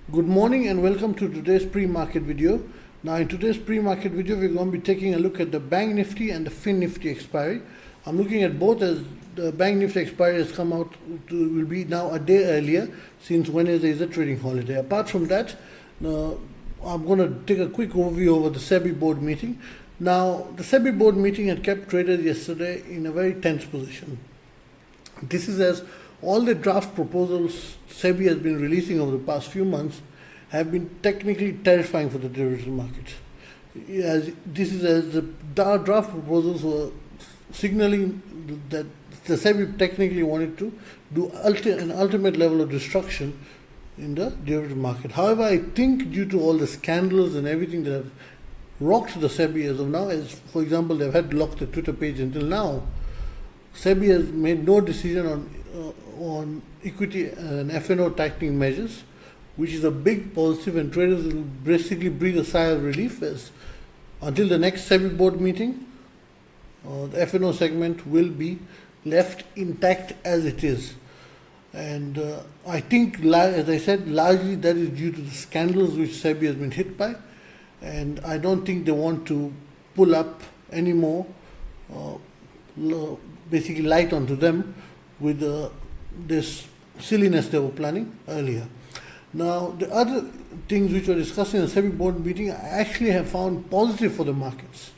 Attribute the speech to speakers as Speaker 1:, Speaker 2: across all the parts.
Speaker 1: Good morning and welcome to today's pre-market video. Now in today's pre-market video we're going to be taking a look at the Bank Nifty and the FinNifty expiry. I'm looking at both as the Bank Nifty expiry has come out will be now a day earlier since Wednesday is a trading holiday. Apart from that, I'm going to take a quick overview over the SEBI board meeting. Now the SEBI board meeting had kept traders yesterday in a very tense position. This is as all the draft proposals SEBI has been releasing over the past few months have been technically terrifying for the derivative market. This is as the draft proposals were signaling that the SEBI technically wanted to do an ultimate level of destruction in the derivative market. However, I think due to all the scandals and everything that have rocked the SEBI as of now, as for example they've had to lock the Twitter page until now, SEBI has made no decision on equity and FnO tightening measures, which is a big positive, and traders will basically breathe a sigh of relief as until the next SEBI board meeting, the FnO segment will be left intact as it is. And I think, as I said, largely that is due to the scandals which SEBI has been hit by, and I don't think they want to pull up any more basically light onto them with this silliness they were planning earlier. Now, the other things which were discussed in the SEBI board meeting I actually have found positive for the markets.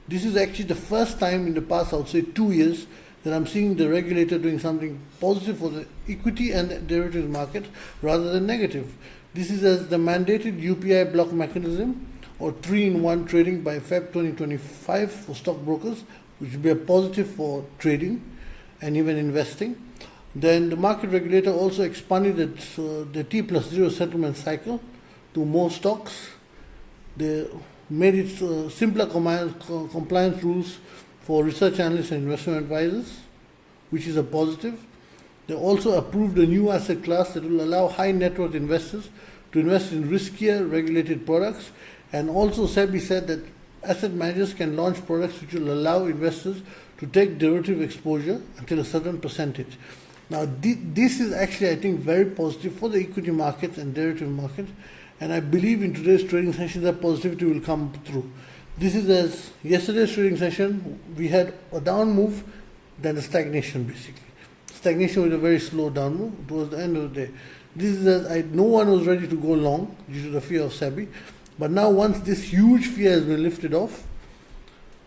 Speaker 1: This is actually the first time in the past, I would say 2 years, that I'm seeing the regulator doing something positive for the equity and the derivatives market rather than negative. This is as the mandated UPI block mechanism or 3-in-1 trading by Feb 2025 for stockbrokers, which will be a positive for trading and even investing. Then the market regulator also expanded the T+0 settlement cycle to more stocks. They made it simpler compliance rules for research analysts and investment advisors, which is a positive. They also approved a new asset class that will allow high net worth investors to invest in riskier regulated products. And also SEBI said that asset managers can launch products which will allow investors to take derivative exposure until a certain percentage. Now, this is actually, I think, very positive for the equity markets and derivative markets, and I believe in today's trading session that positivity will come through. This is as yesterday's trading session, we had a down move, then a stagnation basically. Stagnation with a very slow down move towards the end of the day. This is as no one was ready to go long due to the fear of SEBI, but now once this huge fear has been lifted off,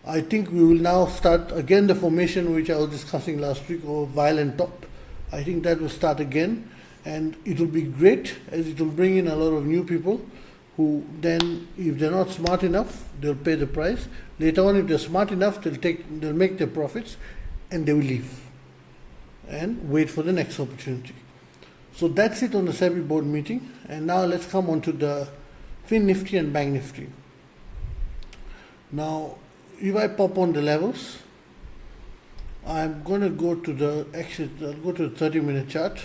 Speaker 1: I think we will now start again the formation which I was discussing last week over violent top. I think that will start again, and it will be great as it will bring in a lot of new people who then, if they're not smart enough, they'll pay the price. Later on, if they're smart enough, they'll make their profits and they will leave and wait for the next opportunity. So that's it on the SEBI board meeting, and now let's come on to the FinNifty and Bank Nifty. Now, if I pop on the levels, I'm going to go to the 30-minute chart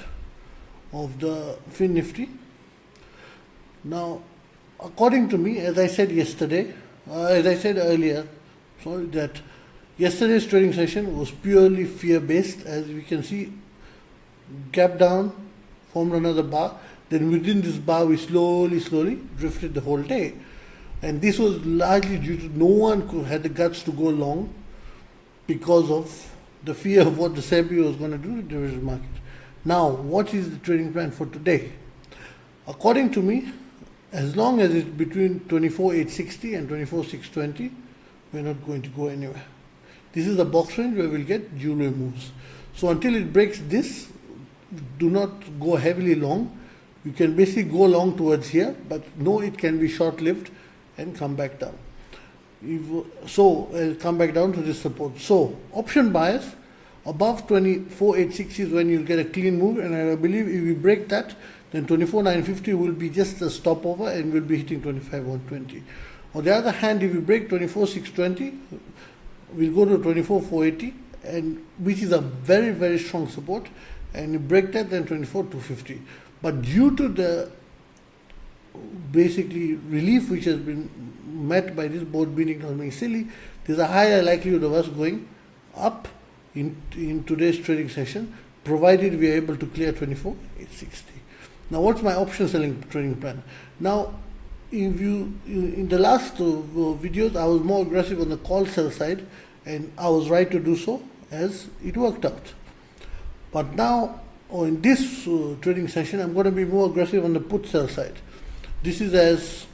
Speaker 1: of the FinNifty. Now, according to me, as I said earlier, that yesterday's trading session was purely fear-based. As we can see, gap down, formed another bar. Then within this bar, we slowly drifted the whole day. And this was largely due to no one had the guts to go long because of the fear of what the SEBI was going to do to the derivative market. Now, what is the trading plan for today? According to me, as long as it's between 24,860 and 24,620, we're not going to go anywhere. This is the box range where we'll get jewelry moves. So until it breaks this, do not go heavily long. You can basically go long towards here, but no, it can be short-lived and come back down. Come back down to this support. So option buyers above 24,860 is when you'll get a clean move, and I believe if we break that, then 24,950 will be just a stopover and we'll be hitting 25,120. On the other hand, if we break 24,620, we'll go to 24,480, and which is a very, very strong support, and you break that, then 24,250. But due to the basically relief which has been met by this board meeting not being silly, there's a higher likelihood of us going up in today's trading session, provided we are able to clear 24,860. Now, what's my option selling trading plan? Now, if you in the last videos, I was more aggressive on the call sell side, and I was right to do so, as it worked out. But now, in this trading session, I'm going to be more aggressive on the put sell side. This is as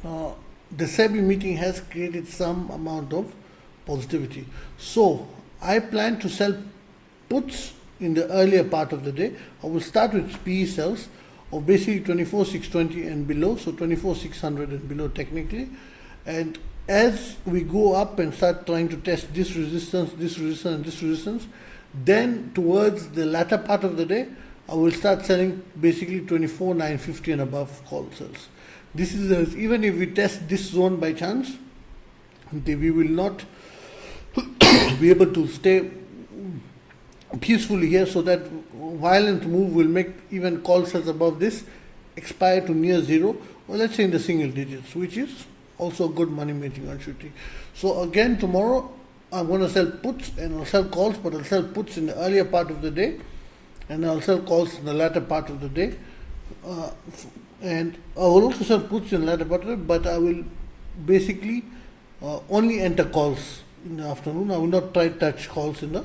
Speaker 1: the SEBI meeting has created some amount of positivity. So I plan to sell puts in the earlier part of the day. I will start with PE sells of basically 24,620 and below, so 24,600 and below technically. And as we go up and start trying to test this resistance, and this resistance, then towards the latter part of the day, I will start selling basically 24,950 and above call sells. This is even if we test this zone by chance, we will not be able to stay peacefully here, so that violent move will make even call sells above this expire to near zero, or let's say in the single digits, which is also good money making opportunity. So again, tomorrow I'm going to sell puts and I'll sell calls, but I'll sell puts in the earlier part of the day and I'll sell calls in the latter part of the day. And I will also sell puts in the latter part of the day, but I will basically only enter calls in the afternoon. I will not try to touch calls in the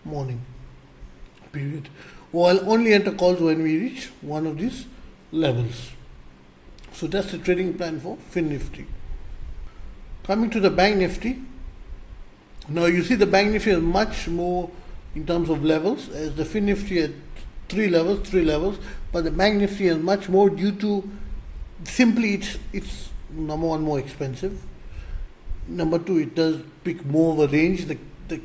Speaker 1: morning period. Or I'll only enter calls when we reach one of these levels. So that's the trading plan for FinNifty. Coming to the Bank Nifty. Now you see the Bank Nifty is much more in terms of levels, as the FinNifty had three levels, but the Bank Nifty is much more due to simply it's number one, more expensive. Number two, it does pick more of a range. The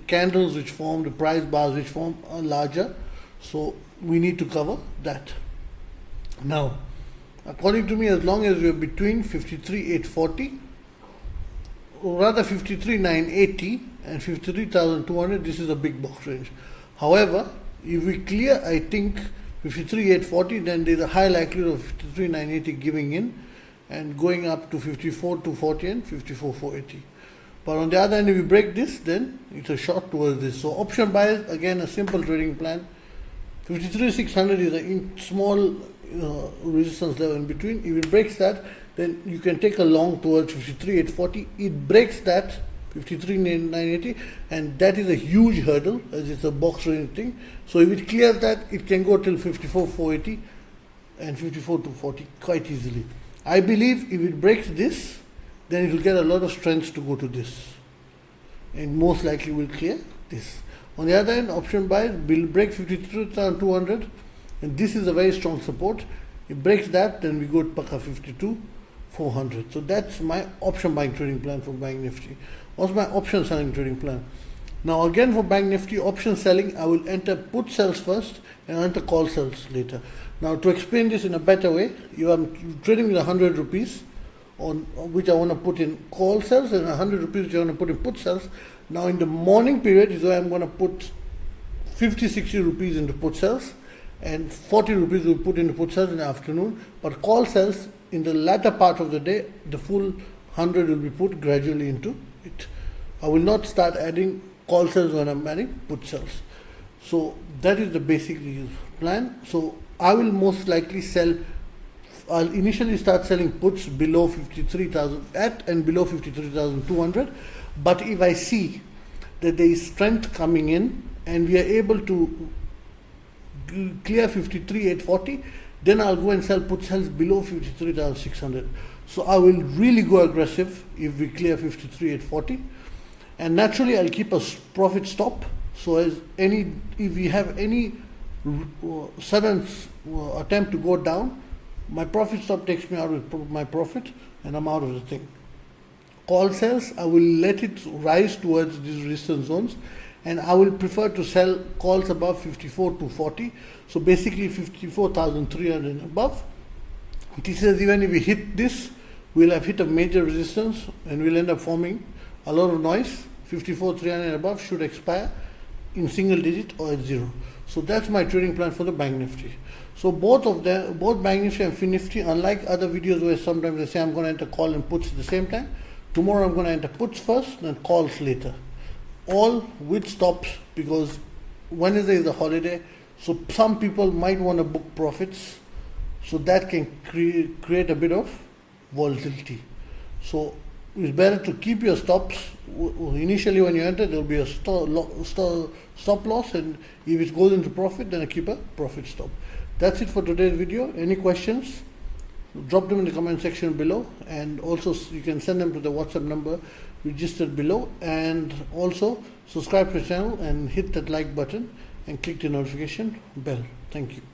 Speaker 1: candles which form, the price bars which form are larger, so we need to cover that. Now, according to me, as long as we are between 53,840, or rather 53,980 and 53,200, this is a big box range. However, if we clear, I think 53,840, then there's a high likelihood of 53,980 giving in and going up to 54,240 and 54,480. But on the other hand, if we break this, then it's a short towards this. So option buyers, again, a simple trading plan. 53,600 is a small resistance level in between. If it breaks that, then you can take a long towards 53,840. It breaks that 53,980, and that is a huge hurdle, as it's a box range thing. So if it clears that, it can go till 54,480 and 54,240 quite easily. I believe if it breaks this, then it will get a lot of strength to go to this, and most likely will clear this. On the other hand, option buys will break 52,200, and this is a very strong support. It breaks that, then we go to Paka 52,400. So that's my option buying trading plan for Bank Nifty. What's my option selling trading plan? Now again, for Bank Nifty, option selling, I will enter put sells first and enter call sells later. Now to explain this in a better way, I'm trading with 100 rupees on which I want to put in call sells, and 100 rupees which I want to put in put sells. Now in the morning period is where I'm going to put 50-60 rupees into put sells, and 40 rupees will put into put sells in the afternoon. But call sells in the latter part of the day, the full 100 will be put gradually into it. I will not start adding call sells when I'm adding put sells. So that is the basic plan. So I will most likely sell. I'll initially start selling puts below 53,000 at and below 53,200. But if I see that there is strength coming in and we are able to clear 53,840, then I'll go and sell put sells below 53,600. So I will really go aggressive if we clear 53,840, and naturally I'll keep a profit stop. So as if we have any sudden attempt to go down, my profit stop takes me out of my profit and I'm out of the thing. Call sells, I will let it rise towards these resistance zones, and I will prefer to sell calls above 54,240. So basically 54,300 and above. This says even if we hit this, we'll have hit a major resistance and we'll end up forming a lot of noise. 54,300 and above should expire in single digit or at zero. So that's my trading plan for the Bank Nifty. So both Bank Nifty and FinNifty, unlike other videos where sometimes they say I'm going to enter call and puts at the same time, tomorrow I'm going to enter puts first and calls later. All with stops, because Wednesday is a holiday, so some people might want to book profits So that can create a bit of volatility. So it's better to keep your stops. Initially when you enter, there will be a stop loss, and if it goes into profit, then keep a profit stop. That's it for today's video. Any questions? Drop them in the comment section below, and also you can send them to the WhatsApp number registered below, and also subscribe to the channel and hit that like button and click the notification bell. Thank you.